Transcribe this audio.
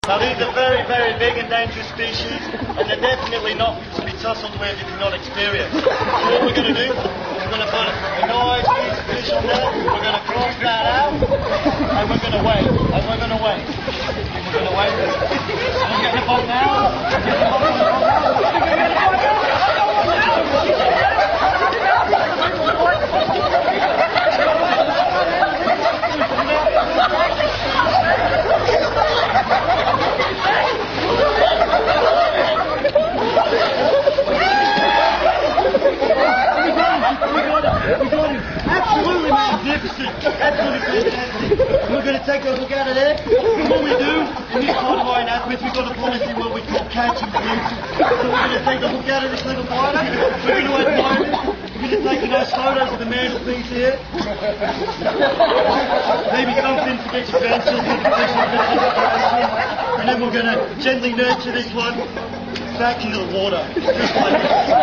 Now these are very, very big and dangerous species, and they're definitely not to be tussled with if you're not experienced. So what we're going to do is we're going to put a nice piece of fish on there, we're going to cross that out, and we're going to wait, and we're going to wait. And we're going to wait. I'm getting the boat now. Get the boat now. Absolutely magnificent. Absolutely fantastic. We're going to take a look out of there. What we do in this kind of line aspect, we've got a policy what we call catch and release. So we're going to take a look out of this little glider. We're going to admire it. We're going to take a nice photos of the mantelpiece here. Maybe something to get your pencils with the fish and then we're going to gently nurture this one back into the water. Just like this.